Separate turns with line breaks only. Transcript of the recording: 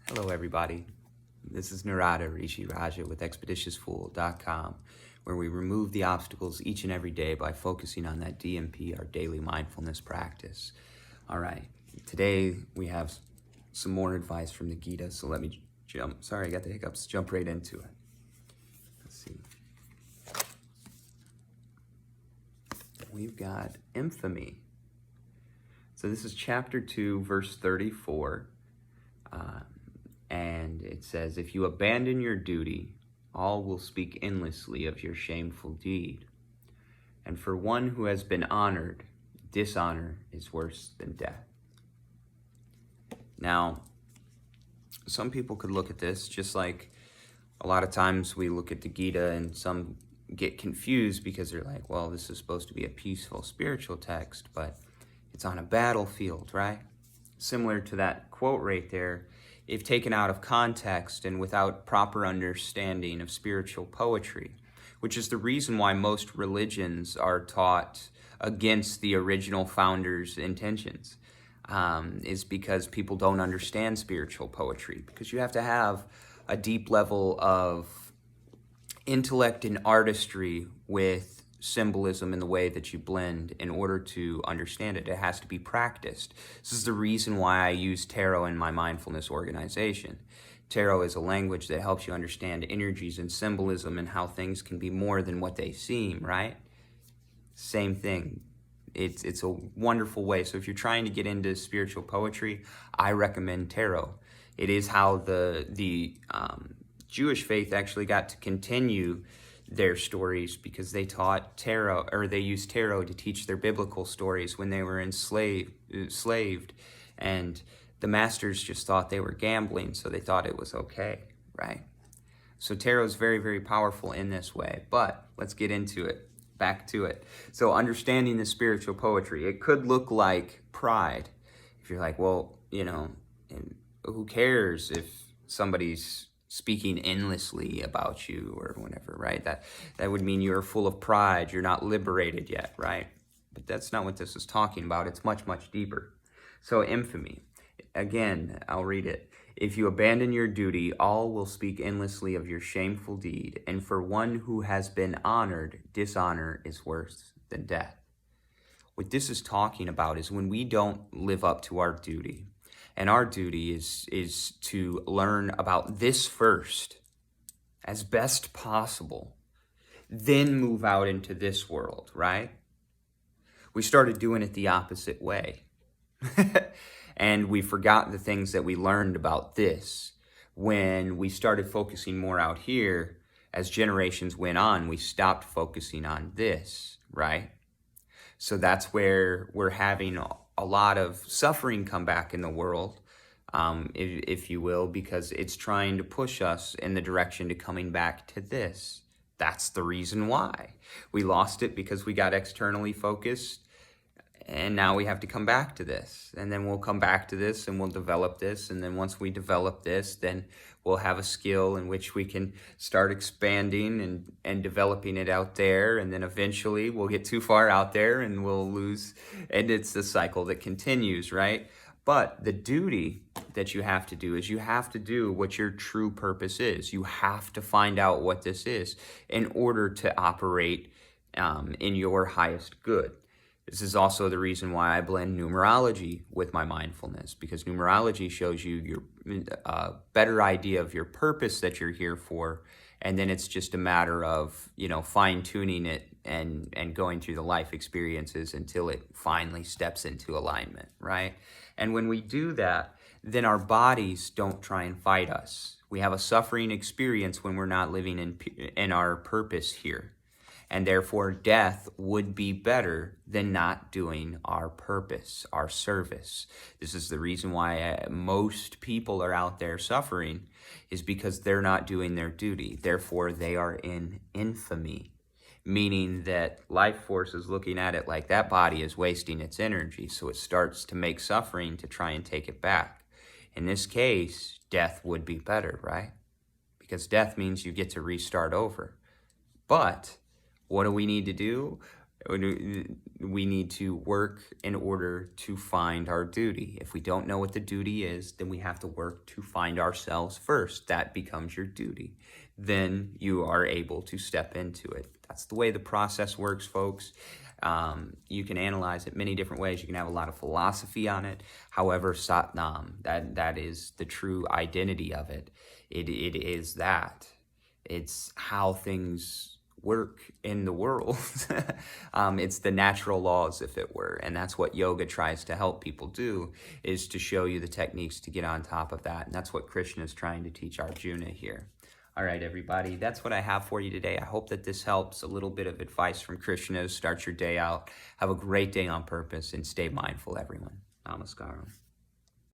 Hello, everybody. This is Narada Rishi Raja with ExpeditiousFool.com, where we remove the obstacles each and every day by focusing on that DMP, our daily mindfulness practice. All right, today we have some more advice from the Gita, so let me jump. Sorry, I got the hiccups. Jump right into it. Let's see. We've got infamy. So this is chapter 2, verse 34. And it says, if you abandon your duty, all will speak endlessly of your shameful deed. And for one who has been honored, dishonor is worse than death. Now, some people could look at this just like a lot of times we look at the Gita and some get confused because they're like, well, this is supposed to be a peaceful spiritual text, but it's on a battlefield, right? Similar to that quote right there, if taken out of context and without proper understanding of spiritual poetry, which is the reason why most religions are taught against the original founders' intentions, is because people don't understand spiritual poetry, because you have to have a deep level of intellect and artistry with symbolism in the way that you blend in order to understand it. It has to be practiced. This is the reason why I use tarot in my mindfulness organization. Tarot is a language that helps you understand energies and symbolism and how things can be more than what they seem, right? Same thing. It's a wonderful way. So if you're trying to get into spiritual poetry, I recommend tarot. It is how the Jewish faith actually got to continue their stories, because they taught tarot, or they used tarot to teach their biblical stories when they were enslaved, and the masters just thought they were gambling, so they thought it was okay, right? So tarot is very, very powerful in this way, but let's get into it, back to it. So understanding the spiritual poetry, it could look like pride. If you're like, well, who cares if somebody's speaking endlessly about you or whatever, right? That would mean you're full of pride, you're not liberated yet, right? But that's not what this is talking about. It's much, much deeper. So infamy, again, I'll read it. If you abandon your duty, all will speak endlessly of your shameful deed, and for one who has been honored, dishonor is worse than death. What this is talking about is when we don't live up to our duty. And our duty is to learn about this first, as best possible, then move out into this world, right? We started doing it the opposite way. And we forgot the things that we learned about this. When we started focusing more out here, as generations went on, we stopped focusing on this, right? So that's where we're having a lot of suffering come back in the world, if you will, because it's trying to push us in the direction to coming back to this. That's the reason why. We lost it because we got externally focused, and now we have to come back to this. And then we'll come back to this and we'll develop this. And then once we develop this, then we'll have a skill in which we can start expanding and developing it out there. And then eventually we'll get too far out there and we'll lose. And it's the cycle that continues, right? But the duty that you have to do is you have to do what your true purpose is. You have to find out what this is in order to operate in your highest good. This is also the reason why I blend numerology with my mindfulness, because numerology shows you your better idea of your purpose that you're here for, and then it's just a matter of, fine-tuning it and going through the life experiences until it finally steps into alignment, right? And when we do that, then our bodies don't try and fight us. We have a suffering experience when we're not living in our purpose here. And therefore, death would be better than not doing our purpose, our service. This is the reason why most people are out there suffering, is because they're not doing their duty. Therefore, they are in infamy, meaning that life force is looking at it like that body is wasting its energy, so it starts to make suffering to try and take it back. In this case, death would be better, right? Because death means you get to restart over. But what do we need to do? We need to work in order to find our duty. If we don't know what the duty is, then we have to work to find ourselves first. That becomes your duty. Then you are able to step into it. That's the way the process works, folks. You can analyze it many different ways. You can have a lot of philosophy on it. However, Satnam, that is the true identity of it. It is that. It's how things work in the world. It's the natural laws, if it were. And that's what yoga tries to help people do, is to show you the techniques to get on top of that. And that's what Krishna is trying to teach Arjuna here. All right, everybody, that's what I have for you today. I hope that this helps. A little bit of advice from Krishna to start your day out. Have a great day on purpose and stay mindful, everyone. Namaskaram.